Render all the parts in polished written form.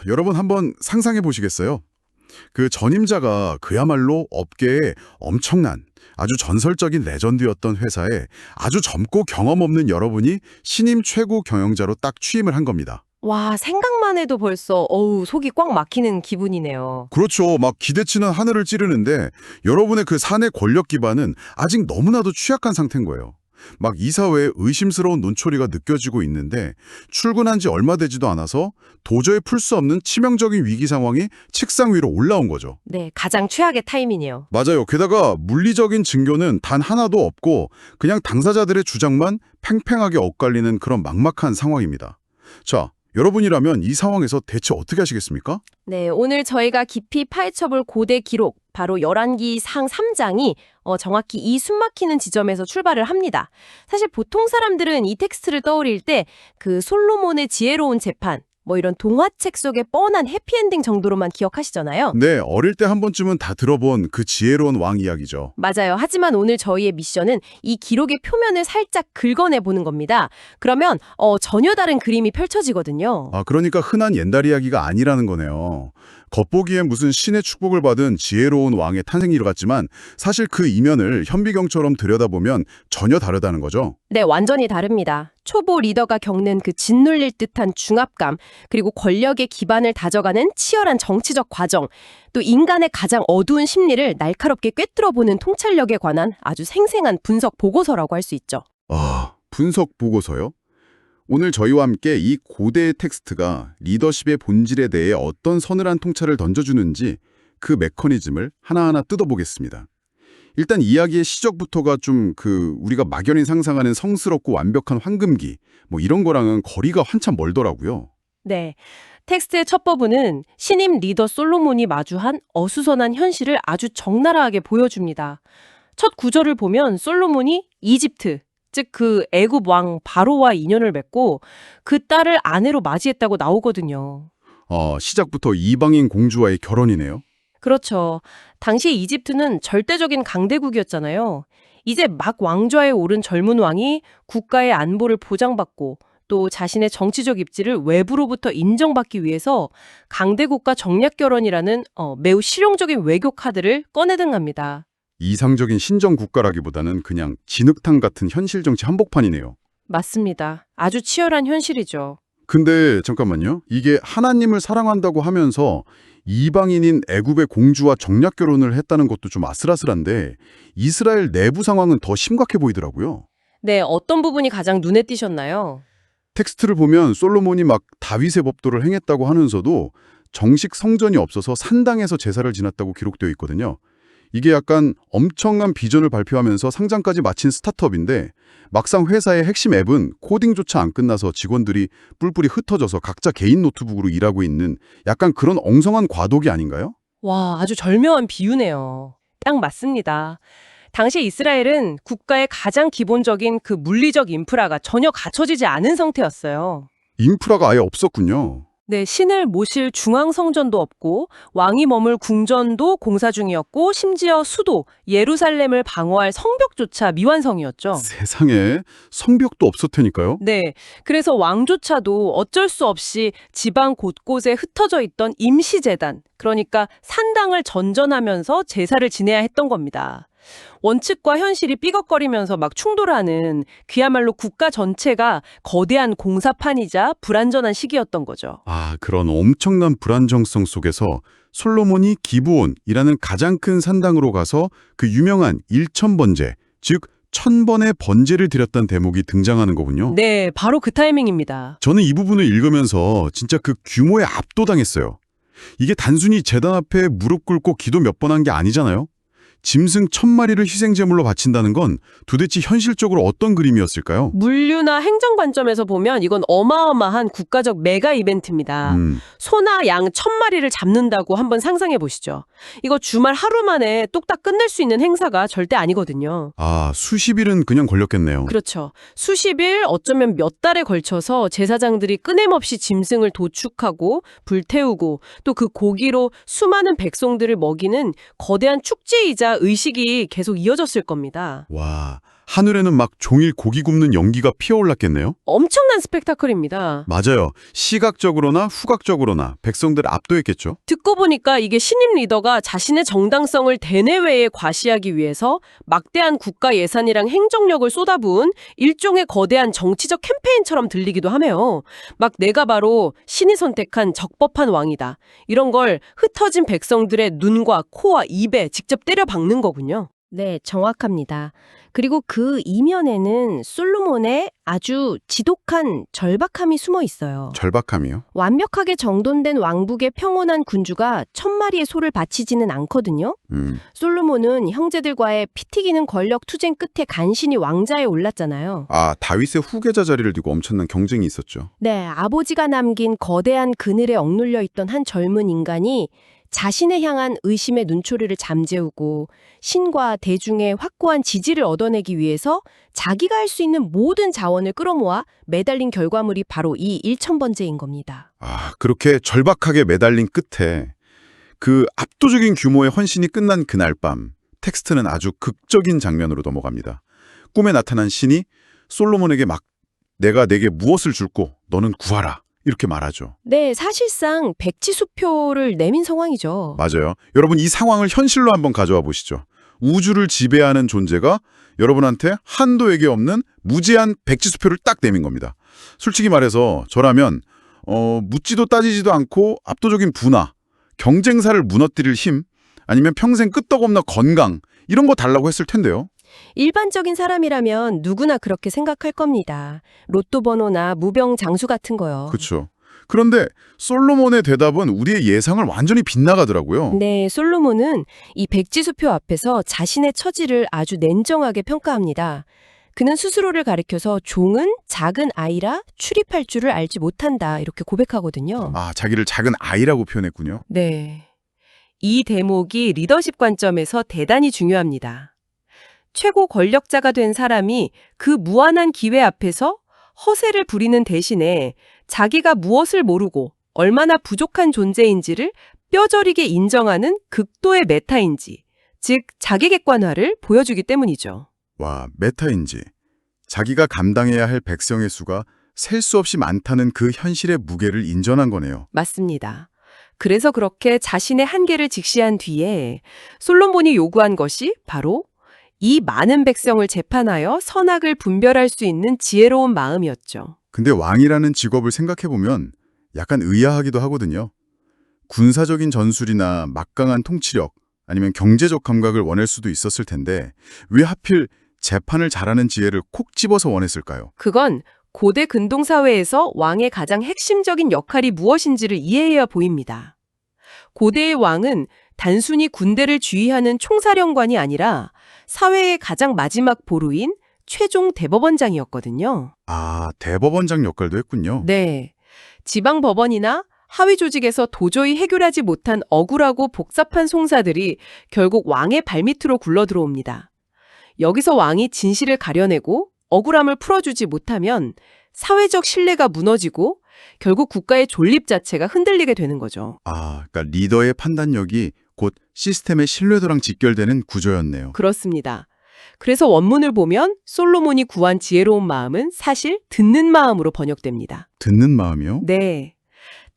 여러분 한번 상상해 보시겠어요? 그 전임자가 그야말로 업계에 엄청난 아주 전설적인 레전드였던 회사에 아주 젊고 경험 없는 여러분이 신임 최고 경영자로 딱 취임을 한 겁니다. 와, 생각만 해도 벌써 속이 꽉 막히는 기분이네요. 그렇죠. 막 기대치는 하늘을 찌르는데 여러분의 그 사내 권력 기반은 아직 너무나도 취약한 상태인 거예요. 막 이사회에 의심스러운 눈초리가 느껴지고 있는데 출근한 지 얼마 되지도 않아서 도저히 풀 수 없는 치명적인 위기 상황이 책상 위로 올라온 거죠. 네, 가장 최악의 타이밍이에요. 맞아요. 게다가 물리적인 증거는 단 하나도 없고 그냥 당사자들의 주장만 팽팽하게 엇갈리는 그런 막막한 상황입니다. 자, 여러분이라면 이 상황에서 대체 어떻게 하시겠습니까? 네, 오늘 저희가 깊이 파헤쳐볼 고대 기록, 바로 열왕기 상 3장이 정확히 이 숨막히는 지점에서 출발을 합니다. 사실 보통 사람들은 이 텍스트를 떠올릴 때 그 솔로몬의 지혜로운 재판, 이런 동화책 속의 뻔한 해피엔딩 정도로만 기억하시잖아요. 네, 어릴 때 한 번쯤은 다 들어본 그 지혜로운 왕 이야기죠. 맞아요. 하지만 오늘 저희의 미션은 이 기록의 표면을 살짝 긁어내 보는 겁니다. 그러면 전혀 다른 그림이 펼쳐지거든요. 그러니까 흔한 옛날 이야기가 아니라는 거네요. 겉보기엔 무슨 신의 축복을 받은 지혜로운 왕의 탄생일 같지만 사실 그 이면을 현비경처럼 들여다보면 전혀 다르다는 거죠. 네, 완전히 다릅니다. 초보 리더가 겪는 그 짓눌릴 듯한 중압감, 그리고 권력의 기반을 다져가는 치열한 정치적 과정, 또 인간의 가장 어두운 심리를 날카롭게 꿰뚫어보는 통찰력에 관한 아주 생생한 분석 보고서라고 할 수 있죠. 분석 보고서요? 오늘 저희와 함께 이 고대의 텍스트가 리더십의 본질에 대해 어떤 서늘한 통찰을 던져주는지 그 메커니즘을 하나하나 뜯어보겠습니다. 일단 이야기의 시작부터가 좀 우리가 막연히 상상하는 성스럽고 완벽한 황금기 이런 거랑은 거리가 한참 멀더라고요. 네. 텍스트의 첫 부분은 신임 리더 솔로몬이 마주한 어수선한 현실을 아주 적나라하게 보여줍니다. 첫 구절을 보면 솔로몬이 이집트, 즉 그 애굽 왕 바로와 인연을 맺고 그 딸을 아내로 맞이했다고 나오거든요. 시작부터 이방인 공주와의 결혼이네요. 그렇죠. 당시 이집트는 절대적인 강대국이었잖아요. 이제 막 왕좌에 오른 젊은 왕이 국가의 안보를 보장받고 또 자신의 정치적 입지를 외부로부터 인정받기 위해서 강대국가 정략 결혼이라는 매우 실용적인 외교 카드를 꺼내등합니다. 이상적인 신정 국가라기보다는 그냥 진흙탕 같은 현실 정치 한복판이네요. 맞습니다. 아주 치열한 현실이죠. 근데 잠깐만요. 이게 하나님을 사랑한다고 하면서 이방인인 애굽의 공주와 정략 결혼을 했다는 것도 좀 아슬아슬한데 이스라엘 내부 상황은 더 심각해 보이더라고요. 네, 어떤 부분이 가장 눈에 띄셨나요? 텍스트를 보면 솔로몬이 막 다윗의 법도를 행했다고 하면서도 정식 성전이 없어서 산당에서 제사를 지냈다고 기록되어 있거든요. 이게 약간 엄청난 비전을 발표하면서 상장까지 마친 스타트업인데 막상 회사의 핵심 앱은 코딩조차 안 끝나서 직원들이 뿔뿔이 흩어져서 각자 개인 노트북으로 일하고 있는 약간 그런 엉성한 과도기 아닌가요? 와, 아주 절묘한 비유네요. 딱 맞습니다. 당시 이스라엘은 국가의 가장 기본적인 그 물리적 인프라가 전혀 갖춰지지 않은 상태였어요. 인프라가 아예 없었군요. 네, 신을 모실 중앙성전도 없고 왕이 머물 궁전도 공사 중이었고 심지어 수도 예루살렘을 방어할 성벽조차 미완성이었죠. 세상에 성벽도 없었 테니까요. 네, 그래서 왕조차도 어쩔 수 없이 지방 곳곳에 흩어져 있던 임시제단, 그러니까 산당을 전전하면서 제사를 지내야 했던 겁니다. 원칙과 현실이 삐걱거리면서 막 충돌하는 그야말로 국가 전체가 거대한 공사판이자 불안전한 시기였던 거죠. 그런 엄청난 불안정성 속에서 솔로몬이 기브온이라는 가장 큰 산당으로 가서 그 유명한 일천번제, 즉 1000번의 번제를 드렸던 대목이 등장하는 거군요. 네, 바로 그 타이밍입니다. 저는 이 부분을 읽으면서 진짜 그 규모에 압도당했어요. 이게 단순히 제단 앞에 무릎 꿇고 기도 몇 번 한 게 아니잖아요. 짐승 1000마리를 희생제물로 바친다는 건 도대체 현실적으로 어떤 그림이었을까요? 물류나 행정 관점에서 보면 이건 어마어마한 국가적 메가 이벤트입니다. 소나 양 1000마리를 잡는다고 한번 상상해 보시죠. 이거 주말 하루 만에 뚝딱 끝낼 수 있는 행사가 절대 아니거든요. 수십일은 그냥 걸렸겠네요. 그렇죠. 수십일, 어쩌면 몇 달에 걸쳐서 제사장들이 끊임없이 짐승을 도축하고 불태우고 또 그 고기로 수많은 백성들을 먹이는 거대한 축제이자 의식이 계속 이어졌을 겁니다. 와, 하늘에는 막 종일 고기 굽는 연기가 피어올랐겠네요. 엄청난 스펙타클입니다. 맞아요. 시각적으로나 후각적으로나 백성들 압도했겠죠. 듣고 보니까 이게 신임 리더가 자신의 정당성을 대내외에 과시하기 위해서 막대한 국가 예산이랑 행정력을 쏟아부은 일종의 거대한 정치적 캠페인처럼 들리기도 하네요. 막 내가 바로 신이 선택한 적법한 왕이다. 이런 걸 흩어진 백성들의 눈과 코와 입에 직접 때려 박는 거군요. 네, 정확합니다. 그리고 그 이면에는 솔로몬의 아주 지독한 절박함이 숨어 있어요. 절박함이요? 완벽하게 정돈된 왕국의 평온한 군주가 1000마리의 소를 바치지는 않거든요. 솔로몬은 형제들과의 피 튀기는 권력 투쟁 끝에 간신히 왕자에 올랐잖아요. 아, 다윗의 후계자 자리를 두고 엄청난 경쟁이 있었죠. 네, 아버지가 남긴 거대한 그늘에 억눌려 있던 한 젊은 인간이 자신을 향한 의심의 눈초리를 잠재우고 신과 대중의 확고한 지지를 얻어내기 위해서 자기가 할 수 있는 모든 자원을 끌어모아 매달린 결과물이 바로 이 1000번째인 겁니다. 아, 그렇게 절박하게 매달린 끝에 그 압도적인 규모의 헌신이 끝난 그날 밤, 텍스트는 아주 극적인 장면으로 넘어갑니다. 꿈에 나타난 신이 솔로몬에게 막 내가 내게 무엇을 줄고 너는 구하라. 이렇게 말하죠. 네, 사실상 백지수표를 내민 상황이죠. 맞아요. 여러분 이 상황을 현실로 한번 가져와 보시죠. 우주를 지배하는 존재가 여러분한테 한도에게 없는 무제한 백지수표를 딱 내민 겁니다. 솔직히 말해서 저라면 묻지도 따지지도 않고 압도적인 분화, 경쟁사를 무너뜨릴 힘, 아니면 평생 끄떡없는 건강 이런 거 달라고 했을 텐데요. 일반적인 사람이라면 누구나 그렇게 생각할 겁니다. 로또 번호나 무병 장수 같은 거요. 그렇죠. 그런데 솔로몬의 대답은 우리의 예상을 완전히 빗나가더라고요. 네, 솔로몬은 이 백지수표 앞에서 자신의 처지를 아주 냉정하게 평가합니다. 그는 스스로를 가리켜서 종은 작은 아이라 출입할 줄을 알지 못한다 이렇게 고백하거든요. 아, 자기를 작은 아이라고 표현했군요. 네. 이 대목이 리더십 관점에서 대단히 중요합니다. 최고 권력자가 된 사람이 그 무한한 기회 앞에서 허세를 부리는 대신에 자기가 무엇을 모르고 얼마나 부족한 존재인지를 뼈저리게 인정하는 극도의 메타인지, 즉 자기객관화를 보여주기 때문이죠. 와, 메타인지. 자기가 감당해야 할 백성의 수가 셀 수 없이 많다는 그 현실의 무게를 인정한 거네요. 맞습니다. 그래서 그렇게 자신의 한계를 직시한 뒤에 솔로몬이 요구한 것이 바로 이 많은 백성을 재판하여 선악을 분별할 수 있는 지혜로운 마음이었죠. 근데 왕이라는 직업을 생각해보면 약간 의아하기도 하거든요. 군사적인 전술이나 막강한 통치력, 아니면 경제적 감각을 원할 수도 있었을 텐데 왜 하필 재판을 잘하는 지혜를 콕 집어서 원했을까요? 그건 고대 근동사회에서 왕의 가장 핵심적인 역할이 무엇인지를 이해해야 보입니다. 고대의 왕은 단순히 군대를 주의하는 총사령관이 아니라 사회의 가장 마지막 보루인 최종 대법원장이었거든요. 아, 대법원장 역할도 했군요. 네. 지방 법원이나 하위 조직에서 도저히 해결하지 못한 억울하고 복잡한 송사들이 결국 왕의 발밑으로 굴러 들어옵니다. 여기서 왕이 진실을 가려내고 억울함을 풀어주지 못하면 사회적 신뢰가 무너지고 결국 국가의 존립 자체가 흔들리게 되는 거죠. 아, 그러니까 리더의 판단력이 곧 시스템의 신뢰도랑 직결되는 구조였네요. 그렇습니다. 그래서 원문을 보면 솔로몬이 구한 지혜로운 마음은 사실 듣는 마음으로 번역됩니다. 듣는 마음이요? 네.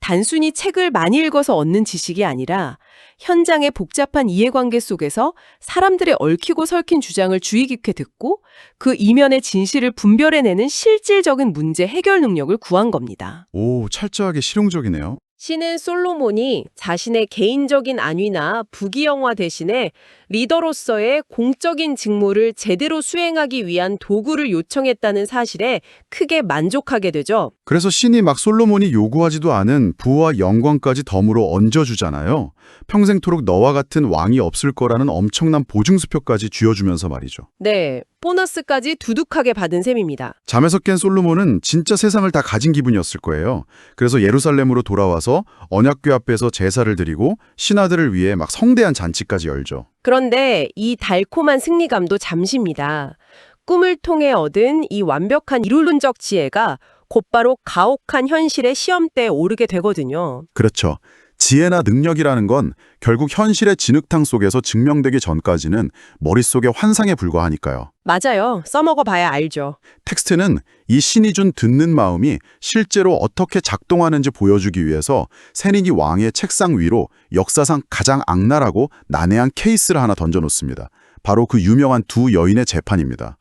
단순히 책을 많이 읽어서 얻는 지식이 아니라 현장의 복잡한 이해관계 속에서 사람들의 얽히고 설킨 주장을 주의 깊게 듣고 그 이면의 진실을 분별해내는 실질적인 문제 해결 능력을 구한 겁니다. 오, 철저하게 실용적이네요. 신은 솔로몬이 자신의 개인적인 안위나 부귀영화 대신에 리더로서의 공적인 직무를 제대로 수행하기 위한 도구를 요청했다는 사실에 크게 만족하게 되죠. 그래서 신이 막 솔로몬이 요구하지도 않은 부와 영광까지 덤으로 얹어주잖아요. 평생토록 너와 같은 왕이 없을 거라는 엄청난 보증수표까지 쥐어주면서 말이죠. 네, 보너스까지 두둑하게 받은 셈입니다. 잠에서 깬 솔로몬은 진짜 세상을 다 가진 기분이었을 거예요. 그래서 예루살렘으로 돌아와서 언약궤 앞에서 제사를 드리고 신하들을 위해 막 성대한 잔치까지 열죠. 그런데 이 달콤한 승리감도 잠시입니다. 꿈을 통해 얻은 이 완벽한 이론적 지혜가 곧바로 가혹한 현실의 시험대에 오르게 되거든요. 그렇죠. 지혜나 능력이라는 건 결국 현실의 진흙탕 속에서 증명되기 전까지는 머릿속의 환상에 불과하니까요. 맞아요. 써먹어봐야 알죠. 텍스트는 이 신이 준 듣는 마음이 실제로 어떻게 작동하는지 보여주기 위해서 새니기 왕의 책상 위로 역사상 가장 악랄하고 난해한 케이스를 하나 던져놓습니다. 바로 그 유명한 두 여인의 재판입니다.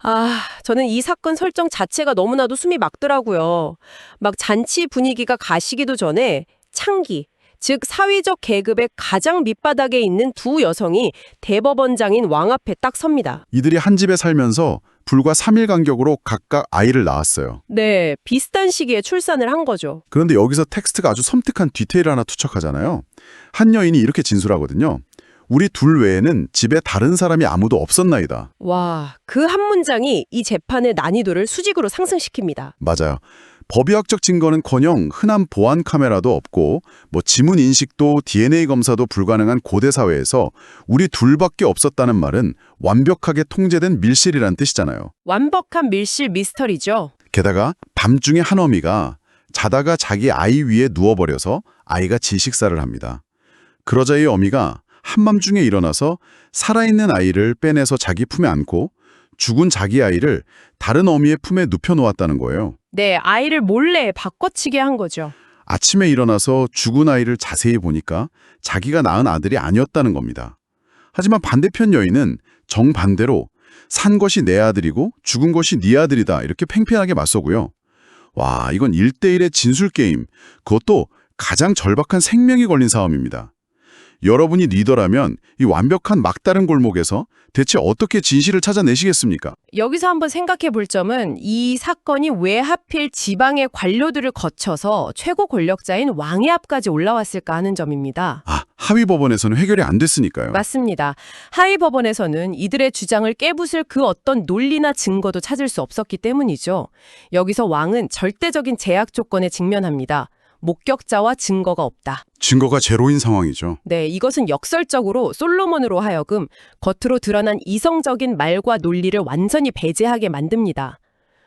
저는 이 사건 설정 자체가 너무나도 숨이 막더라고요. 막 잔치 분위기가 가시기도 전에 창기, 즉 사회적 계급의 가장 밑바닥에 있는 두 여성이 대법원장인 왕 앞에 딱 섭니다. 이들이 한 집에 살면서 불과 3일 간격으로 각각 아이를 낳았어요. 네, 비슷한 시기에 출산을 한 거죠. 그런데 여기서 텍스트가 아주 섬뜩한 디테일을 하나 투척하잖아요. 한 여인이 이렇게 진술하거든요. 우리 둘 외에는 집에 다른 사람이 아무도 없었나이다. 와, 그 한 문장이 이 재판의 난이도를 수직으로 상승시킵니다. 맞아요. 법의학적 증거는커녕 흔한 보안 카메라도 없고 지문 인식도 DNA 검사도 불가능한 고대 사회에서 우리 둘밖에 없었다는 말은 완벽하게 통제된 밀실이란 뜻이잖아요. 완벽한 밀실 미스터리죠. 게다가 밤중에 한 어미가 자다가 자기 아이 위에 누워버려서 아이가 질식사를 합니다. 그러자 이 어미가 한밤중에 일어나서 살아있는 아이를 빼내서 자기 품에 안고 죽은 자기 아이를 다른 어미의 품에 눕혀놓았다는 거예요. 네, 아이를 몰래 바꿔치게 한 거죠. 아침에 일어나서 죽은 아이를 자세히 보니까 자기가 낳은 아들이 아니었다는 겁니다. 하지만 반대편 여인은 정반대로 산 것이 내 아들이고 죽은 것이 네 아들이다 이렇게 팽팽하게 맞서고요. 와, 이건 1대1의 진술 게임, 그것도 가장 절박한 생명이 걸린 싸움입니다. 여러분이 리더라면 이 완벽한 막다른 골목에서 대체 어떻게 진실을 찾아내시겠습니까? 여기서 한번 생각해 볼 점은 이 사건이 왜 하필 지방의 관료들을 거쳐서 최고 권력자인 왕의 앞까지 올라왔을까 하는 점입니다. 하위 법원에서는 해결이 안 됐으니까요. 맞습니다. 하위 법원에서는 이들의 주장을 깨부술 그 어떤 논리나 증거도 찾을 수 없었기 때문이죠. 여기서 왕은 절대적인 제약 조건에 직면합니다. 목격자와 증거가 없다. 증거가 제로인 상황이죠. 네, 이것은 역설적으로 솔로몬으로 하여금 겉으로 드러난 이성적인 말과 논리를 완전히 배제하게 만듭니다.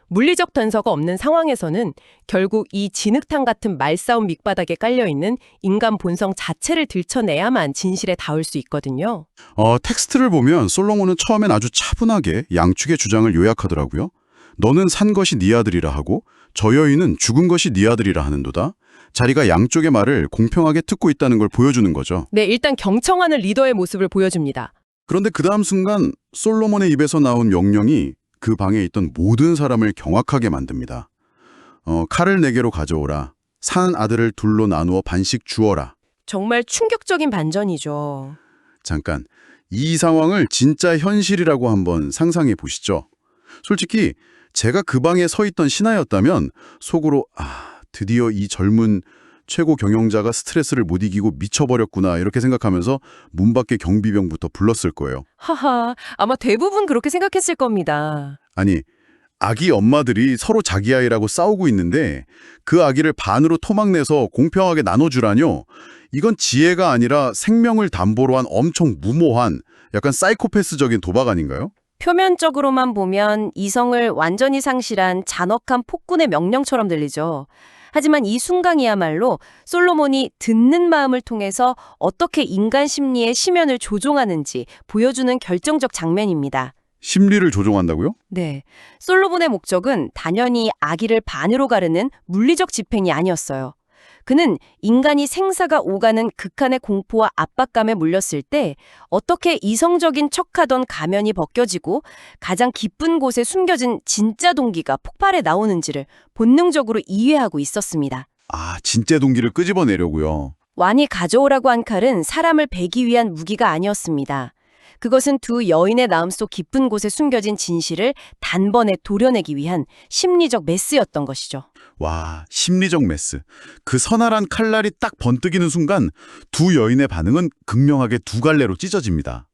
물리적 단서가 없는 상황에서는 결국 이 진흙탕 같은 말싸움 밑바닥에 깔려있는 인간 본성 자체를 들춰내야만 진실에 닿을 수 있거든요. 텍스트를 보면 솔로몬은 처음엔 아주 차분하게 양측의 주장을 요약하더라고요. 너는 산 것이 네 아들이라 하고 저 여인은 죽은 것이 네 아들이라 하는도다. 자리가 양쪽의 말을 공평하게 듣고 있다는 걸 보여주는 거죠. 네, 일단 경청하는 리더의 모습을 보여줍니다. 그런데 그 다음 순간 솔로몬의 입에서 나온 명령이 그 방에 있던 모든 사람을 경악하게 만듭니다. 칼을 내게로 가져오라. 산 아들을 둘로 나누어 반씩 주어라. 정말 충격적인 반전이죠. 잠깐, 이 상황을 진짜 현실이라고 한번 상상해 보시죠. 솔직히 제가 그 방에 서 있던 신하였다면 속으로 드디어 이 젊은 최고 경영자가 스트레스를 못 이기고 미쳐버렸구나 이렇게 생각하면서 문 밖에 경비병부터 불렀을 거예요. 하하, 아마 대부분 그렇게 생각했을 겁니다. 아니, 아기 엄마들이 서로 자기 아이라고 싸우고 있는데 그 아기를 반으로 토막내서 공평하게 나눠주라뇨. 이건 지혜가 아니라 생명을 담보로 한 엄청 무모한 약간 사이코패스적인 도박 아닌가요? 표면적으로만 보면 이성을 완전히 상실한 잔혹한 폭군의 명령처럼 들리죠. 하지만 이 순간이야말로 솔로몬이 듣는 마음을 통해서 어떻게 인간 심리의 심연을 조종하는지 보여주는 결정적 장면입니다. 심리를 조종한다고요? 네, 솔로몬의 목적은 단연히 아기를 반으로 가르는 물리적 집행이 아니었어요. 그는 인간이 생사가 오가는 극한의 공포와 압박감에 물렸을 때 어떻게 이성적인 척하던 가면이 벗겨지고 가장 깊은 곳에 숨겨진 진짜 동기가 폭발해 나오는지를 본능적으로 이해하고 있었습니다. 진짜 동기를 끄집어내려고요. 왕이 가져오라고 한 칼은 사람을 베기 위한 무기가 아니었습니다. 그것은 두 여인의 마음속 깊은 곳에 숨겨진 진실을 단번에 도려내기 위한 심리적 메스였던 것이죠. 와, 심리적 메스. 그 서늘한 칼날이 딱 번뜩이는 순간 두 여인의 반응은 극명하게 두 갈래로 찢어집니다.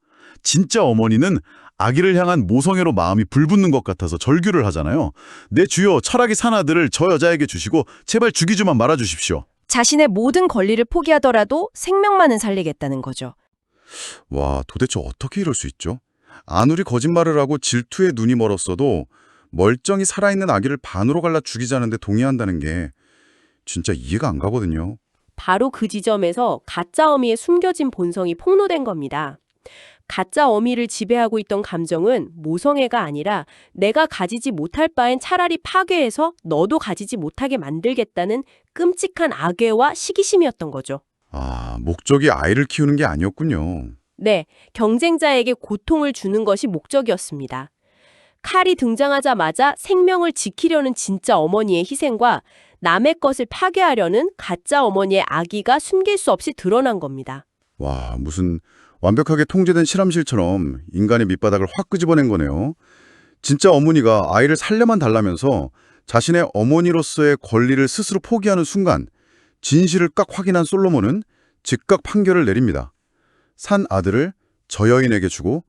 진짜 어머니는 아기를 향한 모성애로 마음이 불붙는 것 같아서 절규를 하잖아요. 내 주여, 철학이 산 아들을 저 여자에게 주시고 제발 죽이지만 말아주십시오. 자신의 모든 권리를 포기하더라도 생명만은 살리겠다는 거죠. 와, 도대체 어떻게 이럴 수 있죠? 아무리 거짓말을 하고 질투에 눈이 멀었어도 멀쩡히 살아있는 아기를 반으로 갈라 죽이자는데 동의한다는 게 진짜 이해가 안 가거든요. 바로 그 지점에서 가짜 어미의 숨겨진 본성이 폭로된 겁니다. 가짜 어미를 지배하고 있던 감정은 모성애가 아니라 내가 가지지 못할 바엔 차라리 파괴해서 너도 가지지 못하게 만들겠다는 끔찍한 악애와 시기심이었던 거죠. 아, 목적이 아이를 키우는 게 아니었군요. 네, 경쟁자에게 고통을 주는 것이 목적이었습니다. 칼이 등장하자마자 생명을 지키려는 진짜 어머니의 희생과 남의 것을 파괴하려는 가짜 어머니의 악의가 숨길 수 없이 드러난 겁니다. 와, 무슨 완벽하게 통제된 실험실처럼 인간의 밑바닥을 확 끄집어낸 거네요. 진짜 어머니가 아이를 살려만 달라면서 자신의 어머니로서의 권리를 스스로 포기하는 순간 진실을 깍 확인한 솔로몬은 즉각 판결을 내립니다. 산 아들을 저 여인에게 주고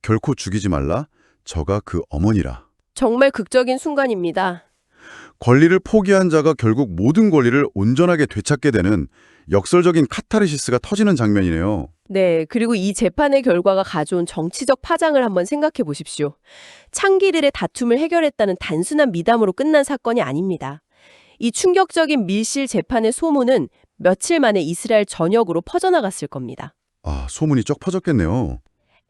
결코 죽이지 말라. 저가 그 어머니라. 정말 극적인 순간입니다. 권리를 포기한 자가 결국 모든 권리를 온전하게 되찾게 되는 역설적인 카타르시스가 터지는 장면이네요. 네, 그리고 이 재판의 결과가 가져온 정치적 파장을 한번 생각해 보십시오. 창기들의 다툼을 해결했다는 단순한 미담으로 끝난 사건이 아닙니다. 이 충격적인 밀실 재판의 소문은 며칠 만에 이스라엘 전역으로 퍼져나갔을 겁니다. 아, 소문이 쩍 퍼졌겠네요.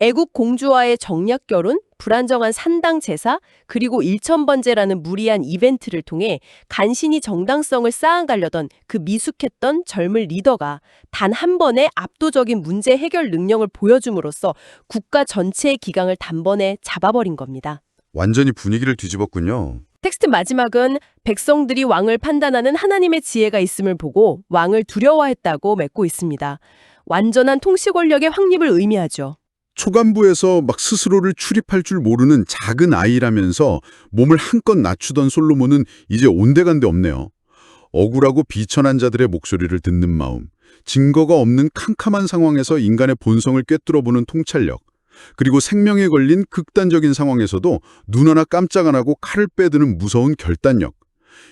애국 공주와의 정략 결혼, 불안정한 산당 제사, 그리고 일천번제라는 무리한 이벤트를 통해 간신히 정당성을 쌓아가려던 그 미숙했던 젊은 리더가 단 한 번의 압도적인 문제 해결 능력을 보여줌으로써 국가 전체의 기강을 단번에 잡아버린 겁니다. 완전히 분위기를 뒤집었군요. 텍스트 마지막은 백성들이 왕을 판단하는 하나님의 지혜가 있음을 보고 왕을 두려워했다고 맺고 있습니다. 완전한 통치 권력의 확립을 의미하죠. 초간부에서 막 스스로를 출입할 줄 모르는 작은 아이라면서 몸을 한껏 낮추던 솔로몬은 이제 온데간데 없네요. 억울하고 비천한 자들의 목소리를 듣는 마음, 증거가 없는 캄캄한 상황에서 인간의 본성을 꿰뚫어보는 통찰력, 그리고 생명에 걸린 극단적인 상황에서도 눈 하나 깜짝 안 하고 칼을 빼드는 무서운 결단력.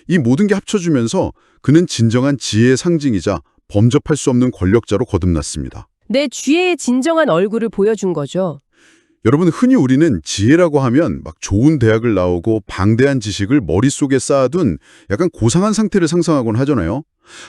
이 모든 게 합쳐주면서 그는 진정한 지혜의 상징이자 범접할 수 없는 권력자로 거듭났습니다. 내 쥐의 진정한 얼굴을 보여준 거죠. 여러분, 흔히 우리는 지혜라고 하면 막 좋은 대학을 나오고 방대한 지식을 머릿속에 쌓아둔 약간 고상한 상태를 상상하곤 하잖아요.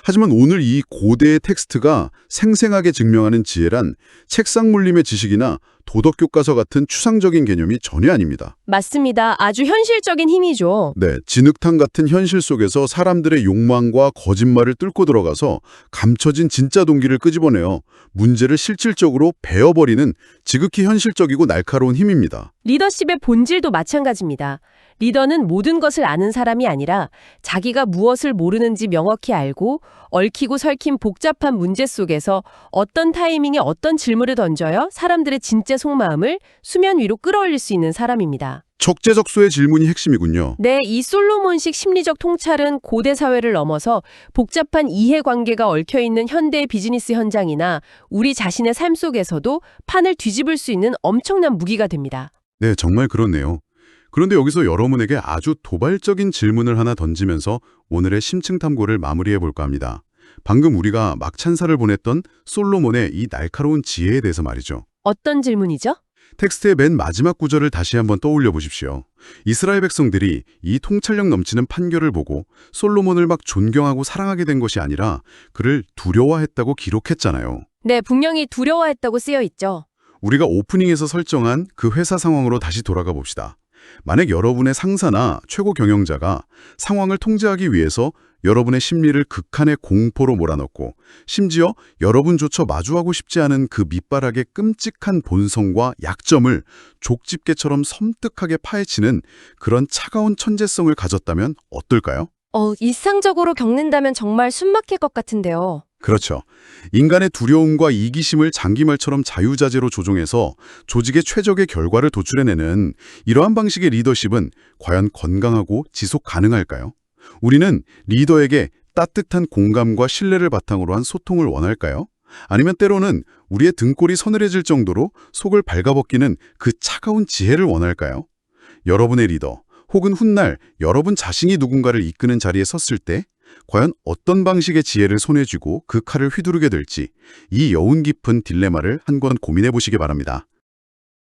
하지만 오늘 이 고대의 텍스트가 생생하게 증명하는 지혜란 책상 물림의 지식이나 도덕 교과서 같은 추상적인 개념이 전혀 아닙니다. 맞습니다. 아주 현실적인 힘이죠. 네, 진흙탕 같은 현실 속에서 사람들의 욕망과 거짓말을 뚫고 들어가서 감춰진 진짜 동기를 끄집어내어 문제를 실질적으로 베어버리는 지극히 현실적이고 날카로운 힘입니다. 리더십의 본질도 마찬가지입니다. 리더는 모든 것을 아는 사람이 아니라 자기가 무엇을 모르는지 명확히 알고 얽히고 설킨 복잡한 문제 속에서 어떤 타이밍에 어떤 질문을 던져야 사람들의 진짜 속마음을 수면 위로 끌어올릴 수 있는 사람입니다. 적재적소의 질문이 핵심이군요. 네, 이 솔로몬식 심리적 통찰은 고대 사회를 넘어서 복잡한 이해관계가 얽혀있는 현대의 비즈니스 현장이나 우리 자신의 삶 속에서도 판을 뒤집을 수 있는 엄청난 무기가 됩니다. 네, 정말 그렇네요. 그런데 여기서 여러분에게 아주 도발적인 질문을 하나 던지면서 오늘의 심층 탐구를 마무리해 볼까 합니다. 방금 우리가 막찬사를 보냈던 솔로몬의 이 날카로운 지혜에 대해서 말이죠. 어떤 질문이죠? 텍스트의 맨 마지막 구절을 다시 한번 떠올려 보십시오. 이스라엘 백성들이 이 통찰력 넘치는 판결을 보고 솔로몬을 막 존경하고 사랑하게 된 것이 아니라 그를 두려워했다고 기록했잖아요. 네, 분명히 두려워했다고 쓰여 있죠. 우리가 오프닝에서 설정한 그 회사 상황으로 다시 돌아가 봅시다. 만약 여러분의 상사나 최고 경영자가 상황을 통제하기 위해서 여러분의 심리를 극한의 공포로 몰아넣고 심지어 여러분조차 마주하고 싶지 않은 그 밑바닥의 끔찍한 본성과 약점을 족집게처럼 섬뜩하게 파헤치는 그런 차가운 천재성을 가졌다면 어떨까요? 일상적으로 겪는다면 정말 숨막힐 것 같은데요. 그렇죠. 인간의 두려움과 이기심을 장기말처럼 자유자재로 조종해서 조직의 최적의 결과를 도출해내는 이러한 방식의 리더십은 과연 건강하고 지속 가능할까요? 우리는 리더에게 따뜻한 공감과 신뢰를 바탕으로 한 소통을 원할까요? 아니면 때로는 우리의 등골이 서늘해질 정도로 속을 발가벗기는 그 차가운 지혜를 원할까요? 여러분의 리더 혹은 훗날 여러분 자신이 누군가를 이끄는 자리에 섰을 때 과연 어떤 방식의 지혜를 손에 쥐고 그 칼을 휘두르게 될지 이 여운 깊은 딜레마를 한 번 고민해 보시기 바랍니다.